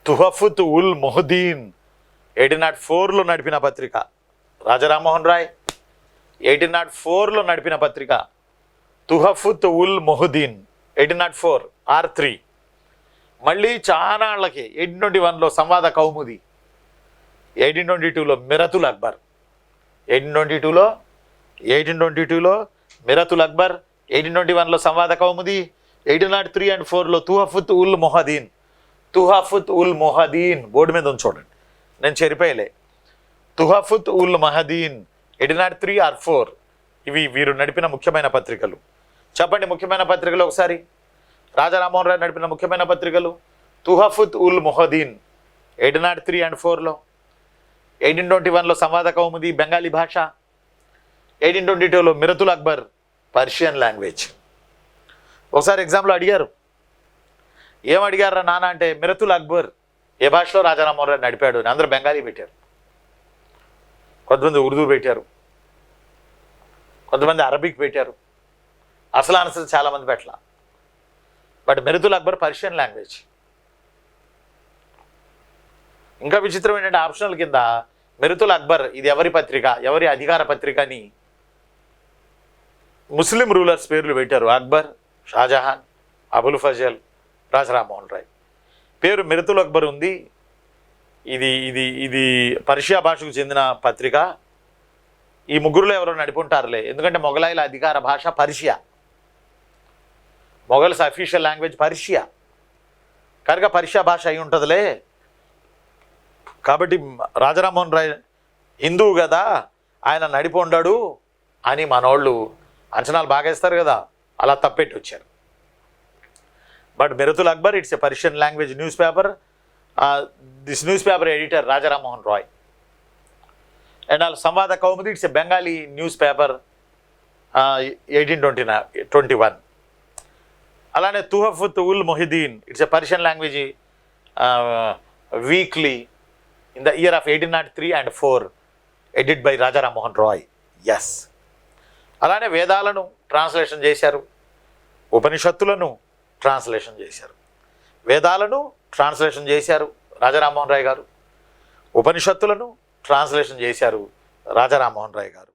తుహఫుత్ ఉల్ మొహదీన్ 1804లో నడిపిన పత్రిక. రాజా రామ్మోహన్ రాయ్ 1804లో నడిపిన పత్రిక తుహఫుత్ ఉల్ మొహదీన్ 1804 R3. మళ్ళీ చానాళ్ళకి 1821లో సంవాద కౌముది, 1822లో మిరతుల్ అక్బర్, 1822లో మిరతుల్ అక్బర్, 1821లో సంవాద కౌముది, 1803 and 4లో తుహఫుత్ ఉల్ మొహదీన్. తుహఫుత్ ఉల్ మొహదీన్ బోర్డు మీద ఉంది చూడండి, నేను చెరిపోయలే. తుహఫుత్ ఉల్ మొహదీన్ 1803 or 4 ఇవి వీరు నడిపిన ముఖ్యమైన పత్రికలు. చెప్పండి ముఖ్యమైన పత్రికలు ఒకసారి. రాజా రామ్మోహన్ రాయ్ నడిపిన ముఖ్యమైన పత్రికలు తుహఫుత్ ఉల్ మొహదీన్ 1803 and 4లో, 1821లో సంవాద కౌముది బెంగాలీ భాష, 1822లో మిరతుల్ అక్బర్ పర్షియన్ లాంగ్వేజ్. ఒకసారి ఎగ్జామ్లో అడిగారు, ఏం అడిగారా నాన్న అంటే మిరతుల్ అక్బర్ ఏ భాషలో రాజా రామ్మోహన్ రాయ్ నడిపాడు అని. అందరూ బెంగాలీ పెట్టారు, కొంతమంది ఉర్దూ పెట్టారు, కొంతమంది అరబిక్ పెట్టారు, అసలు ఆన్సర్ చాలామంది పెట్టాల. But Miratul Akhbar Persian language. ఇంకా విచిత్రం ఏంటంటే ఆప్షనల్ కింద మిరతుల్ అక్బర్ ఇది ఎవరి పత్రిక, ఎవరి అధికార పత్రిక అని ముస్లిం రూలర్స్ పేర్లు పెట్టారు. అక్బర్, షాజహాన్, అబుల్ ఫజల్, రాజా రామ్మోహన్ రాయ్. పేరు మిరతుల్ అక్బర్ ఉంది. ఇది ఇది ఇది పర్షియా భాషకు చెందిన పత్రిక. ఈ ముగ్గురులో ఎవరో నడిపుంటారులే, ఎందుకంటే మొఘలాయిల అధికార భాష Persia, Mughals official language Persia కనుక పర్షియా భాష అయి ఉంటుందిలే. కాబట్టి రాజా రామ్మోహన్ రాయ్ హిందువు కదా, ఆయన నడిపి ఉండడు అని మనోళ్ళు అంచనాలు బాగా ఇస్తారు కదా, అలా తప్పెట్టి వచ్చారు. But Miratul Akhbar it's a Persian language newspaper. This newspaper editor Raja Rammohan Roy. And all Sambad Kaumudi it's a Bengali newspaper 1821. అలానే Tuhfat ul Muwahhidin it's a Persian language weekly in the year of 1803 and 4 edit by Raja Rammohan Roy. Yes. అలానే వేదాలను ట్రాన్స్లేషన్ చేశారు, ఉపనిషత్తులను translation చేశారు. వేదాలను translation చేశారు రాజా రామ్మోహన్ రాయ్ గారు, ఉపనిషత్తులను translation చేశారు రాజా రామ్మోహన్ రాయ్ గారు.